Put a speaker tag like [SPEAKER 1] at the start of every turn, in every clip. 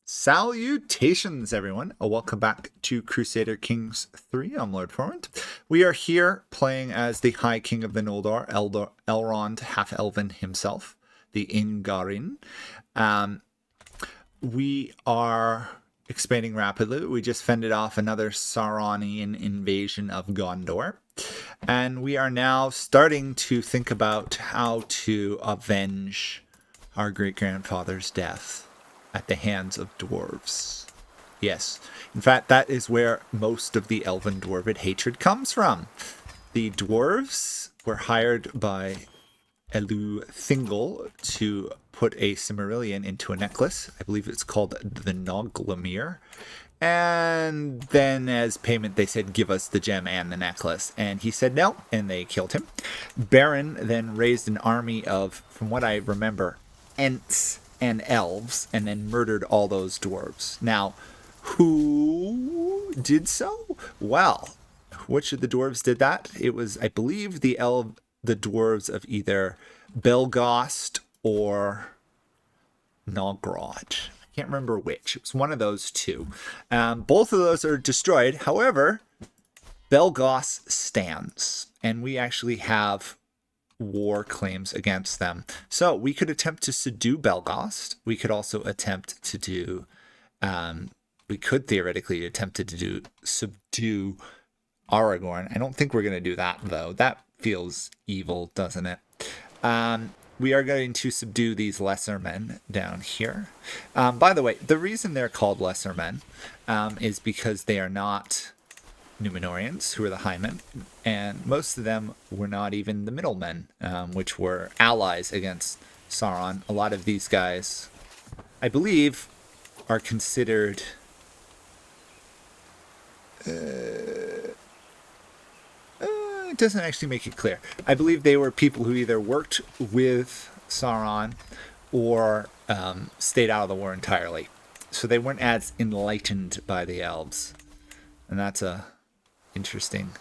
[SPEAKER 1] Salutations, everyone. Welcome back to Crusader Kings 3. I'm Lord Forward. We are here playing as the High King of the Noldor, Elrond, half-elven himself, the Ingarin. We are expanding rapidly. We just fended off another Sauronian invasion of Gondor. And we are now starting to think about how to avenge our great-grandfather's death at the hands of dwarves. Yes, in fact, that is where most of the elven dwarven hatred comes from. The dwarves were hired by Thingol to put a Cimmerillion into a necklace. I believe it's called the Noglamir. And then as payment, they said, give us the gem and the necklace. And he said no, and they killed him. Baron then raised an army of, from what I remember, Ents and elves, and then murdered all those dwarves. Now, who did so? Well, which of the dwarves did that? It was, I believe, the dwarves of either Belgost or Nogrod. I can't remember which. It was one of those two. Both of those are destroyed. However, Belgost stands, and we actually have war claims against them. So we could attempt to subdue Belgost. We could also attempt to do, we could theoretically attempt to subdue Aragorn. I don't think we're going to do that, though. That feels evil, doesn't it? We are going to subdue these lesser men down here. By the way, the reason they're called lesser men is because they are not Númenóreans, who are the high men, and most of them were not even the middlemen, which were allies against Sauron. A lot of these guys, I believe, are considered it doesn't actually make it clear. I believe they were people who either worked with Sauron or stayed out of the war entirely. So they weren't as enlightened by the elves. And that's a interesting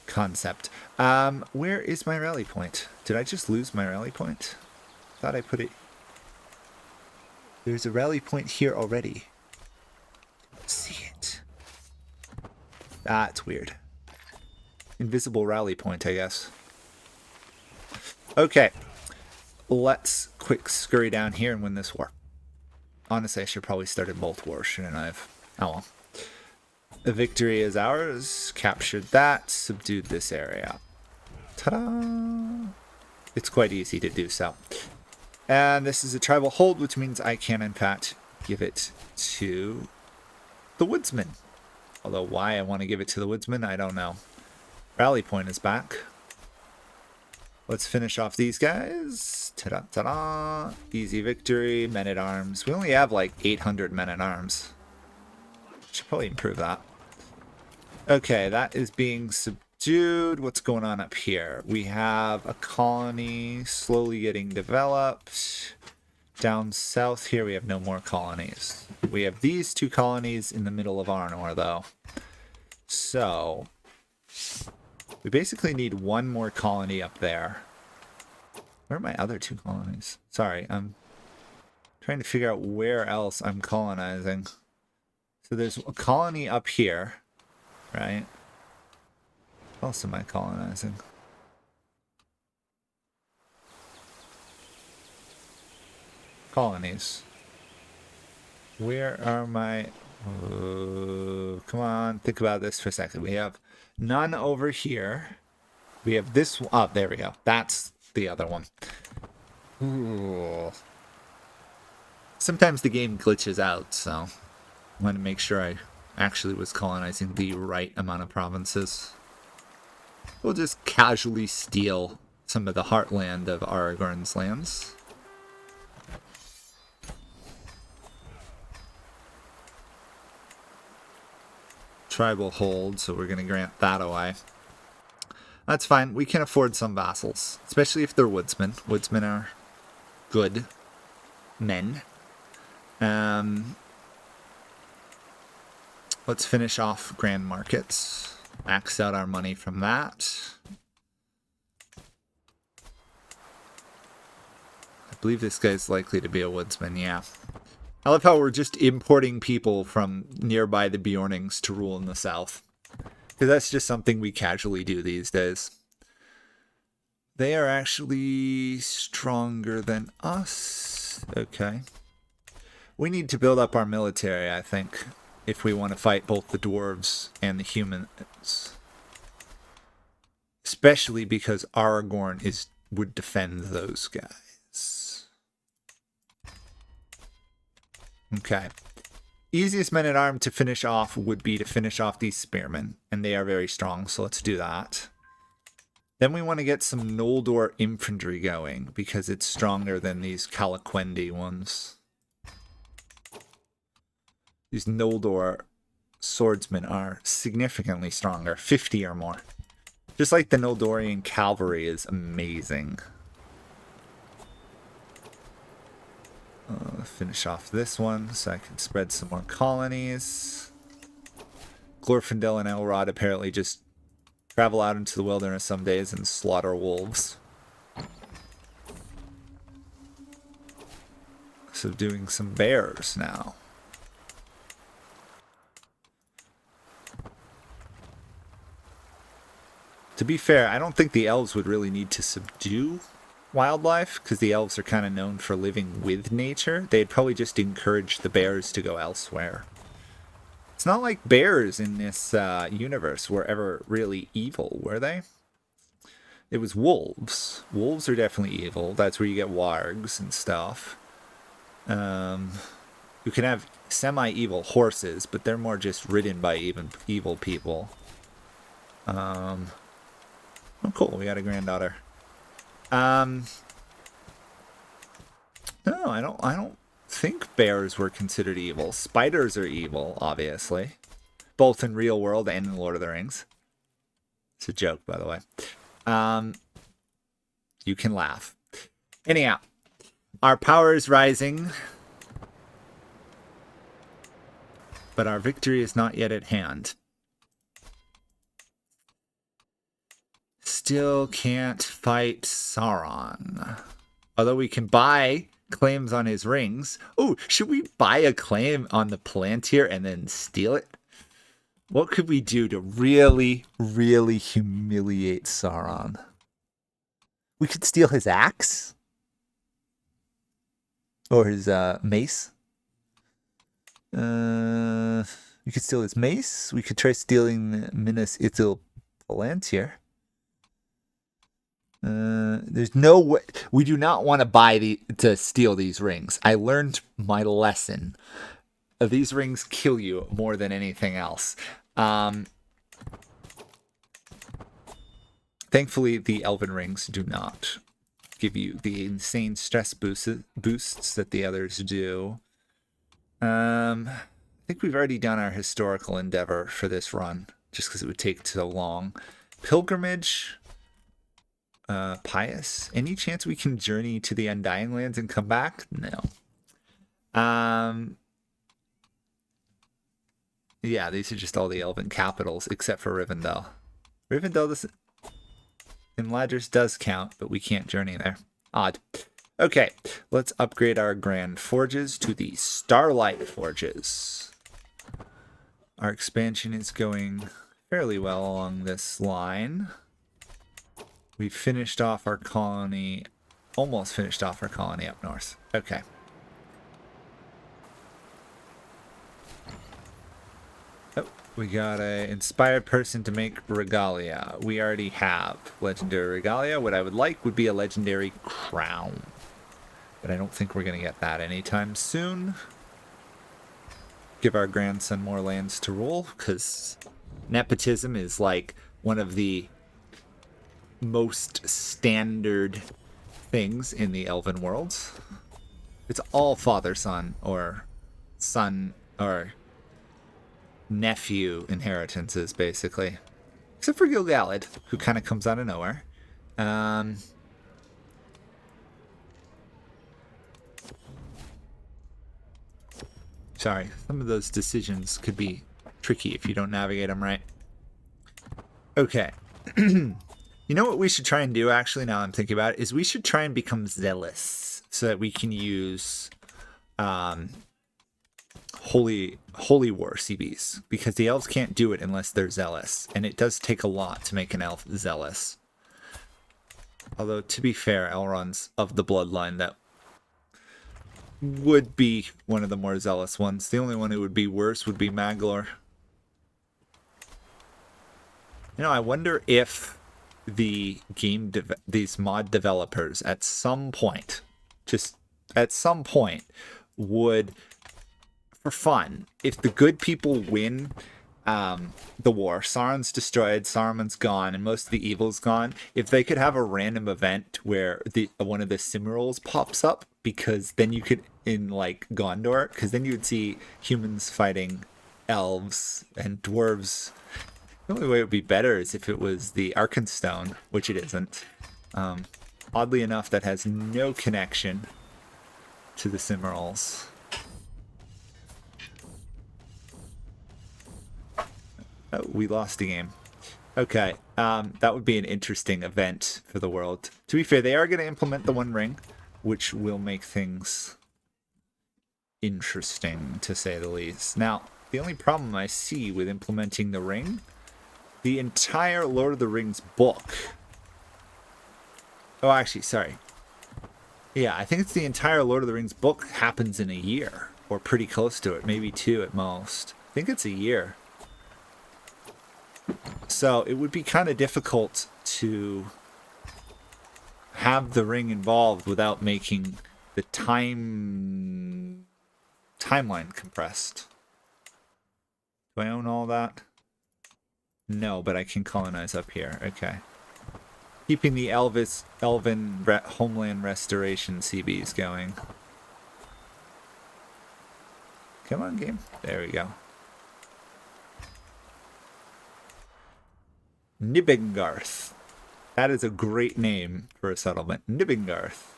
[SPEAKER 1] concept. Where is my rally point? Did I just lose my rally point? Thought I put it. There's a rally point here already. Let's see it. That's weird. Invisible rally point, I guess. Okay. Let's quick scurry down here and win this war. Honestly, I should probably start in both wars, shouldn't I have? Oh well. The victory is ours. Captured that. Subdued this area. Ta-da! It's quite easy to do so. And this is a tribal hold, which means I can, in fact, give it to the woodsman. Although why I want to give it to the woodsman, I don't know. Rally point is back. Let's finish off these guys. Ta-da, ta-da. Easy victory. Men-at-arms. We only have like 800 men-at-arms. Should probably improve that. Okay, that is being subdued. What's going on up here? We have a colony slowly getting developed. Down south here, we have no more colonies. We have these two colonies in the middle of Arnor, though. So, we basically need one more colony up there. Where are my other two colonies? Sorry, I'm trying to figure out where else I'm colonizing. So there's a colony up here, right? What else am I colonizing? Colonies. Where are my... Oh, come on, think about this for a second. We have none over here. We have this... Oh, there we go. That's the other one. Ooh. Sometimes the game glitches out, so I want to make sure I actually was colonizing the right amount of provinces. We'll just casually steal some of the heartland of Aragorn's lands. Tribal hold, so we're going to grant that away. That's fine. We can afford some vassals, especially if they're woodsmen. Woodsmen are good men. Let's finish off Grand Markets. Max out our money from that. I believe this guy's likely to be a woodsman, yeah. I love how we're just importing people from nearby the Bjornings to rule in the south. Because that's just something we casually do these days. They are actually stronger than us. Okay. We need to build up our military, I think, if we want to fight both the dwarves and the humans. Especially because Aragorn would defend those guys. Okay. Easiest men-at-arms to finish off would be to finish off these spearmen. And they are very strong, so let's do that. Then we want to get some Noldor infantry going, because it's stronger than these Calaquendi ones. These Noldor swordsmen are significantly stronger, 50 or more. Just like the Noldorian cavalry is amazing. Finish off this one so I can spread some more colonies. Glorfindel and Elrond apparently just travel out into the wilderness some days and slaughter wolves. So doing some bears now. To be fair, I don't think the elves would really need to subdue wildlife, because the elves are kind of known for living with nature. They'd probably just encourage the bears to go elsewhere. It's not like bears in this universe were ever really evil, were they? It was wolves. Wolves are definitely evil. That's where you get wargs and stuff. You can have semi-evil horses, but they're more just ridden by even evil people. Oh, cool. We got a granddaughter. No, I don't think bears were considered evil. Spiders are evil, obviously. Both in real world and in Lord of the Rings. It's a joke, by the way. You can laugh. Anyhow, our power is rising. But our victory is not yet at hand. Still can't fight Sauron. Although we can buy claims on his rings. Oh, should we buy a claim on the Palantir and then steal it? What could we do to really, really humiliate Sauron? We could steal his axe. Or his mace. We could steal his mace. We could try stealing Minas Ithil Palantir. There's no way. We do not want to steal these rings. I learned my lesson. These rings kill you more than anything else. Thankfully, the Elven rings do not give you the insane stress boosts that the others do. I think we've already done our historical endeavor for this run, just because it would take so long. Pilgrimage. Pious. Any chance we can journey to the Undying Lands and come back? No. Yeah, these are just all the Elven capitals, except for Rivendell. Rivendell in Ladris does count, but we can't journey there. Odd. Okay, let's upgrade our Grand Forges to the Starlight Forges. Our expansion is going fairly well along this line. We finished off our colony, almost finished off our colony up north. Okay. Oh, we got an inspired person to make regalia. We already have legendary regalia. What I would like would be a legendary crown. But I don't think we're going to get that anytime soon. Give our grandson more lands to rule, because nepotism is like one of the most standard things in the Elven worlds. It's all father-son or son or nephew inheritances, basically. Except for Gil-galad, who kind of comes out of nowhere. Sorry, some of those decisions could be tricky if you don't navigate them right. Okay. You know what we should try and do, actually, now I'm thinking about it, is we should try and become zealous so that we can use holy war CBs, because the elves can't do it unless they're zealous, and it does take a lot to make an elf zealous. Although, to be fair, Elrond's of the bloodline that would be one of the more zealous ones. The only one who would be worse would be Maglor. You know, I wonder if the these mod developers at some point, just at some point, would, for fun, if the good people win the war, Sauron's destroyed, Saruman's gone, and most of the evil's gone, if they could have a random event where one of the Cimmerals pops up, because then you could, in like Gondor, because then you would see humans fighting elves and dwarves. The only way it would be better is if it was the Arkenstone, which it isn't. Oddly enough, that has no connection to the Cimmerals. Oh, we lost the game. Okay, that would be an interesting event for the world. To be fair, they are going to implement the One Ring, which will make things interesting, to say the least. Now, the only problem I see with implementing the ring, the entire Lord of the Rings book... Oh, actually, sorry. Yeah, I think it's the entire Lord of the Rings book happens in a year, or pretty close to it, maybe 2 at most. I think it's a year. So it would be kind of difficult to have the ring involved without making the timeline compressed. Do I own all that? No, but I can colonize up here. Okay. Keeping the Elven homeland restoration CBs going. Come on, game. There we go. Nibbengarth. That is a great name for a settlement. Nibbengarth.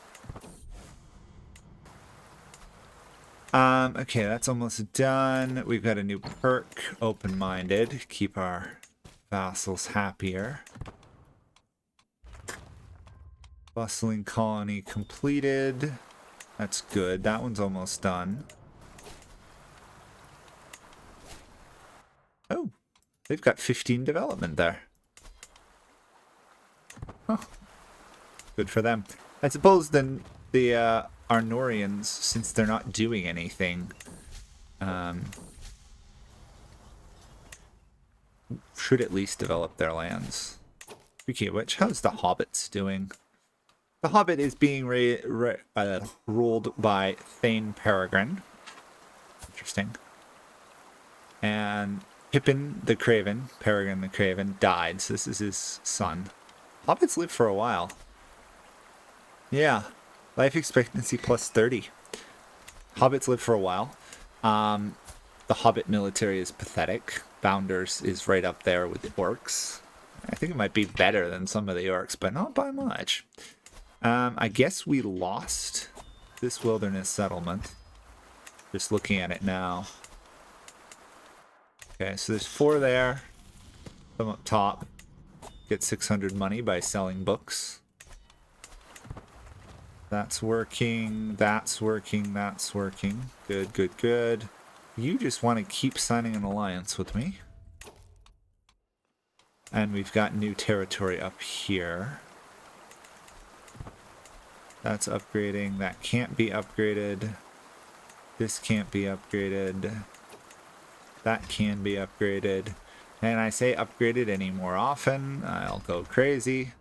[SPEAKER 1] Okay, that's almost done. We've got a new perk, open-minded. Keep our vassals happier. Bustling colony completed. That's good. That one's almost done. Oh, they've got 15 development there. Huh. Good for them. I suppose then the Arnorians, since they're not doing anything, should at least develop their lands. Speaking of which, how's the Hobbits doing? The Hobbit is being ruled by Thane Peregrine. Interesting. And Pippin the Craven, Peregrine the Craven, died, so this is his son. Hobbits live for a while. Yeah. Life expectancy plus 30. Hobbits live for a while. The Hobbit military is pathetic. Bounders is right up there with the orcs. I think it might be better than some of the orcs, but not by much. I guess we lost this wilderness settlement. Just looking at it now. Okay, so there's 4 there. Some up top. Get 600 money by selling books. That's working, that's working, that's working. Good, good, good. You just want to keep signing an alliance with me. And we've got new territory up here. That's upgrading. That can't be upgraded. This can't be upgraded. That can be upgraded. And I say upgraded any more often, I'll go crazy.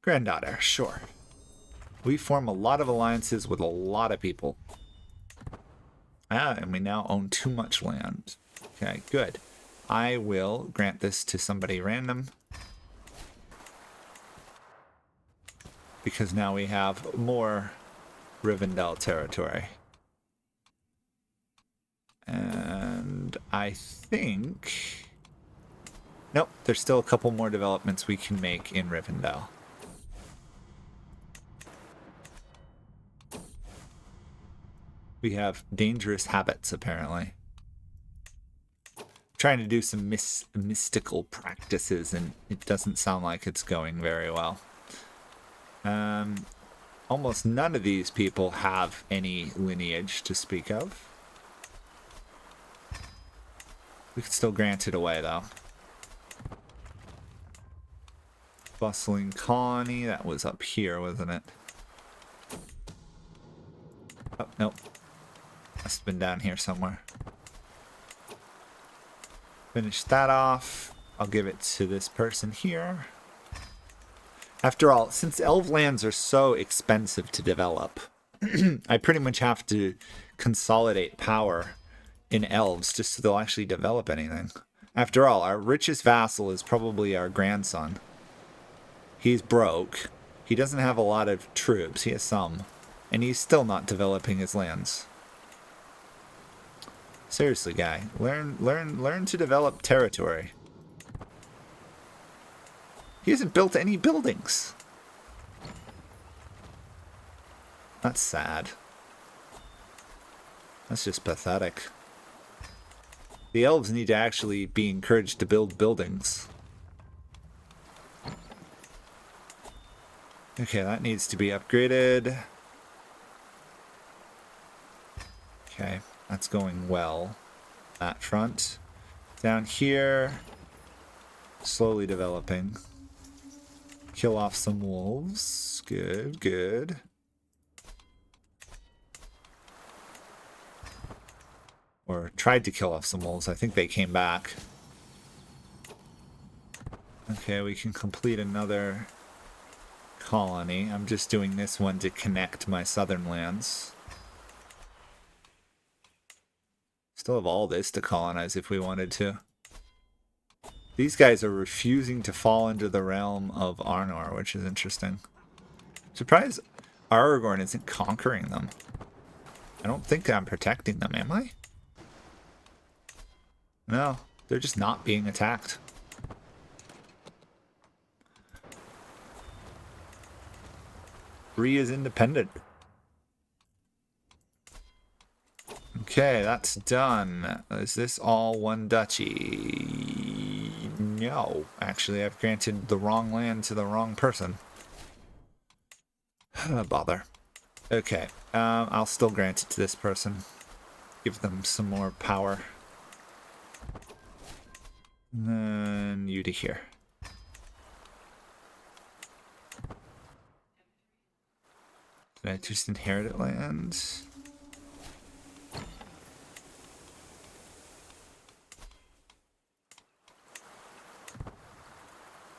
[SPEAKER 1] Granddaughter, sure. We form a lot of alliances with a lot of people. And we now own too much land. Okay, good. I will grant this to somebody random. Because now we have more Rivendell territory. And I think... Nope, there's still a couple more developments we can make in Rivendell. We have dangerous habits, apparently. Trying to do some mystical practices, and it doesn't sound like it's going very well. almost none of these people have any lineage to speak of. We could still grant it away, though. Bustling colony, that was up here, wasn't it? Oh, nope. Must have been down here somewhere. Finish that off. I'll give it to this person here. After all, since elf lands are so expensive to develop, I pretty much have to consolidate power in elves just so they'll actually develop anything. After all, our richest vassal is probably our grandson. He's broke. He doesn't have a lot of troops. He has some. And he's still not developing his lands. Seriously, guy. Learn to develop territory. He hasn't built any buildings. That's sad. That's just pathetic. The elves need to actually be encouraged to build buildings. Okay, that needs to be upgraded. Okay, that's going well. That front. Down here, slowly developing. Kill off some wolves. Good, good. Or tried to kill off some wolves. I think they came back. Okay, we can complete another colony. I'm just doing this one to connect my southern lands. Still have all this to colonize if we wanted to. These guys are refusing to fall into the realm of Arnor, which is interesting. Surprised Aragorn isn't conquering them. I don't think I'm protecting them, am I? No, they're just not being attacked. Bree is independent. Okay, that's done. Is this all one duchy? No. Actually, I've granted the wrong land to the wrong person. Bother. Okay, I'll still grant it to this person. Give them some more power. And then you to here. Did I just inherit land?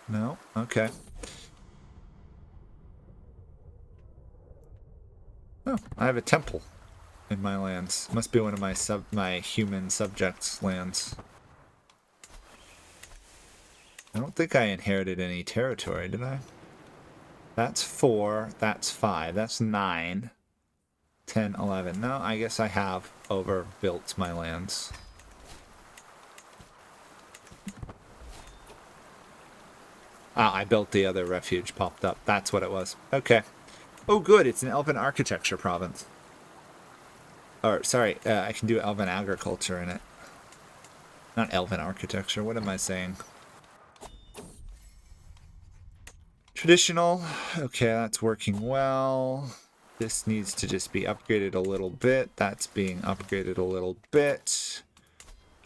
[SPEAKER 1] No? Okay. Oh, I have a temple in my lands. Must be one of my human subjects' lands. I don't think I inherited any territory, did I? That's 4, that's 5, that's 9, 10, 11. No, I guess I have overbuilt my lands. Ah, I built the other refuge, popped up. That's what it was. Okay. Oh, good. It's an Elven architecture province. Or, sorry, I can do Elven agriculture in it. Not Elven architecture. What am I saying? Traditional. Okay, that's working well. This needs to just be upgraded a little bit. That's being upgraded a little bit.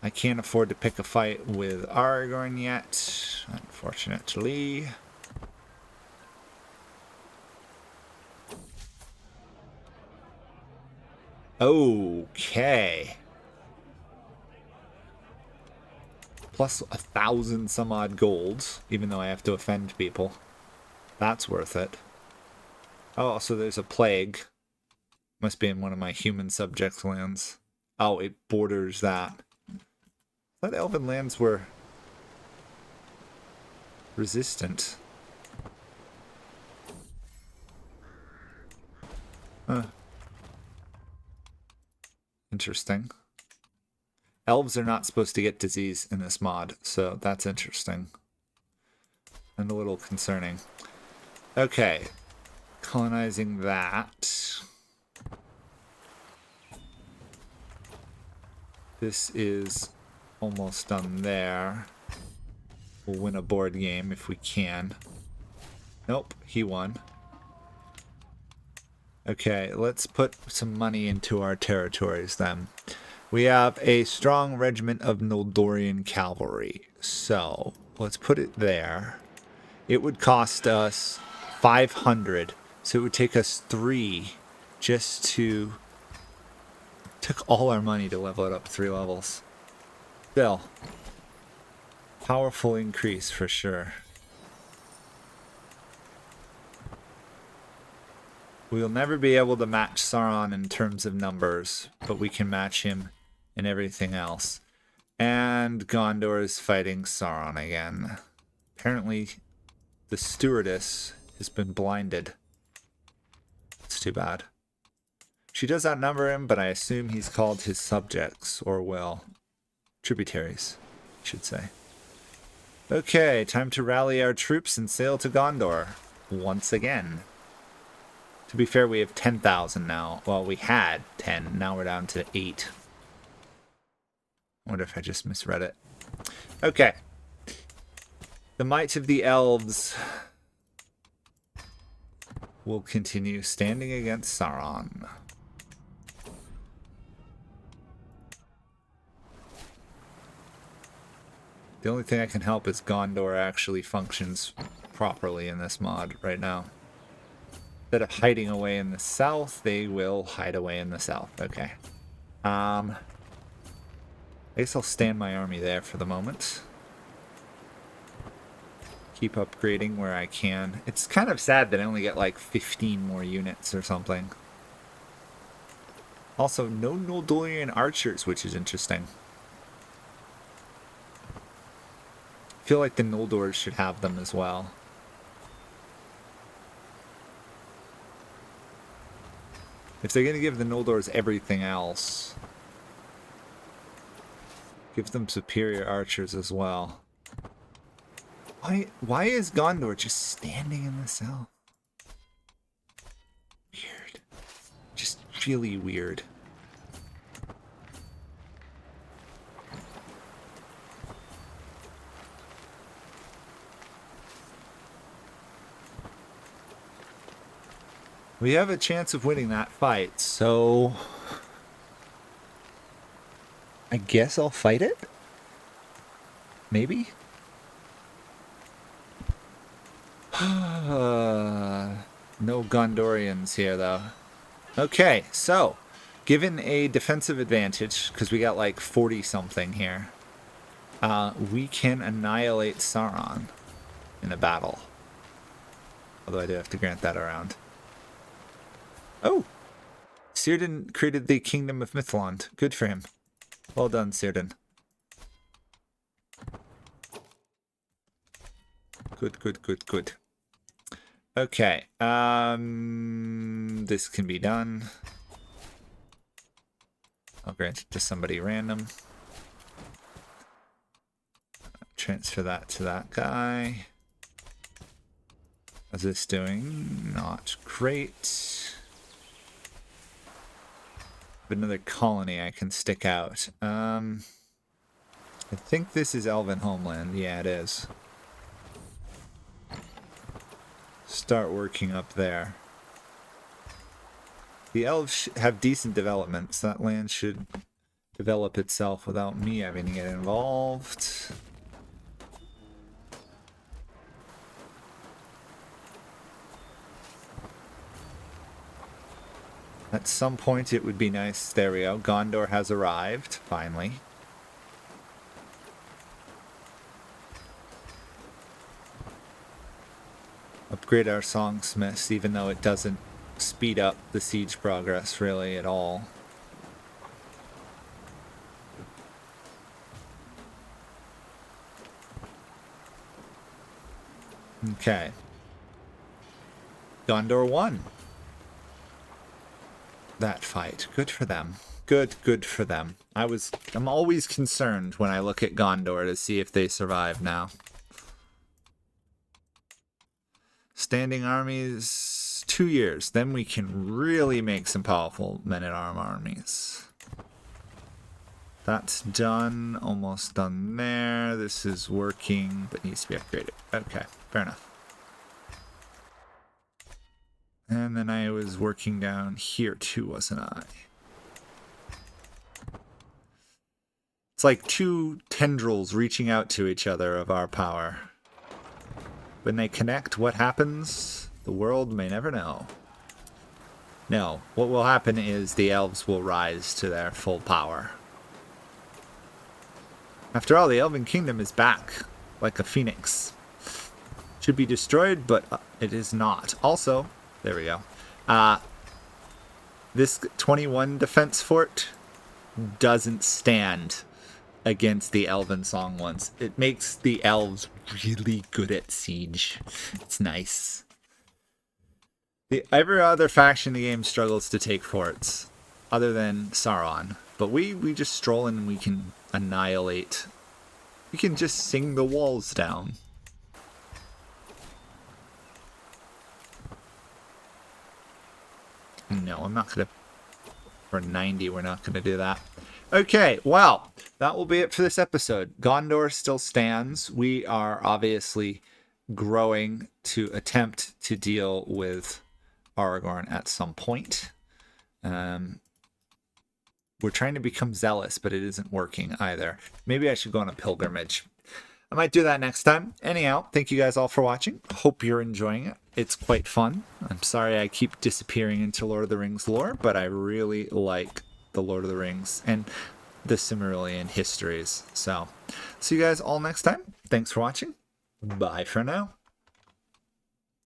[SPEAKER 1] I can't afford to pick a fight with Aragorn yet, unfortunately. Okay. Plus 1,000 some odd gold, even though I have to offend people. That's worth it. Oh, so there's a plague. Must be in one of my human subject lands. Oh, it borders that. I thought Elven lands were resistant. Huh. Interesting. Elves are not supposed to get disease in this mod, so that's interesting. And a little concerning. Okay. Colonizing that. This is almost done there. We'll win a board game if we can. Nope, he won. Okay, let's put some money into our territories then. We have a strong regiment of Noldorian cavalry. So, let's put it there. It would cost us 500. So it would take us 3 just to... Took all our money to level it up 3 levels. Still. Powerful increase for sure. We'll never be able to match Sauron in terms of numbers, but we can match him in everything else. And Gondor is fighting Sauron again. Apparently, the stewardess has been blinded. It's too bad. She does outnumber him, but I assume he's called his subjects, or, well, tributaries, I should say. Okay, time to rally our troops and sail to Gondor once again. To be fair, we have 10,000 now. Well, we had 10. Now we're down to 8. I wonder if I just misread it. Okay. The might of the elves will continue standing against Sauron. The only thing I can help is Gondor actually functions properly in this mod right now. Instead of hiding away in the south, they will hide away in the south. Okay. I guess I'll stand my army there for the moment. Keep upgrading where I can. It's kind of sad that I only get like 15 more units or something. Also, no Noldorian archers, which is interesting. I feel like the Noldors should have them as well. If they're going to give the Noldors everything else, give them superior archers as well. Why is Gondor just standing in the south? Weird. Just really weird. We have a chance of winning that fight, so I guess I'll fight it? Maybe? No Gondorians here, though. Okay, so, given a defensive advantage, because we got like 40-something here, we can annihilate Sauron in a battle. Although I do have to grant that around. Oh! Círdan created the Kingdom of Mithlond. Good for him. Well done, Círdan. Good, good, good, good. Okay. This can be done. I'll grant it to somebody random. Transfer that to that guy. How's this doing? Not great. Another colony I can stick out. I think this is Elven homeland. Yeah, it is. Start working up there. The elves have decent developments. That land should develop itself without me having to get involved. At some point it would be nice. There we go. Gondor has arrived, finally. Upgrade our songsmiths, even though it doesn't speed up the siege progress really at all. Okay. Gondor won that fight. Good for them. Good for them. I'm always concerned when I look at Gondor to see if they survive now. Standing armies, 2 years. Then we can really make some powerful men-at-arms armies. That's done. Almost done there. This is working, but needs to be upgraded. Okay, fair enough. And then I was working down here too, wasn't I? It's like two tendrils reaching out to each other of our power. When they connect, what happens? The world may never know. No, what will happen is the elves will rise to their full power. After all, the Elven Kingdom is back, like a phoenix. Should be destroyed, but it is not. Also, there we go. This 21 defense fort doesn't stand against the Elven Song ones. It makes the elves really good at siege. It's nice. Every other faction in the game struggles to take forts, other than Sauron. But we just stroll in and we can annihilate. We can just sing the walls down. No, I'm not going to... For 90, we're not going to do that. Okay, well, that will be it for this episode. Gondor still stands. We are obviously growing to attempt to deal with Aragorn at some point. We're trying to become zealous, but it isn't working either. Maybe I should go on a pilgrimage. I might do that next time. Anyhow, thank you guys all for watching. Hope you're enjoying it. It's quite fun. I'm sorry I keep disappearing into Lord of the Rings lore, but I really like the Lord of the Rings and the Silmarillion histories. So, see you guys all next time. Thanks for watching. Bye for now.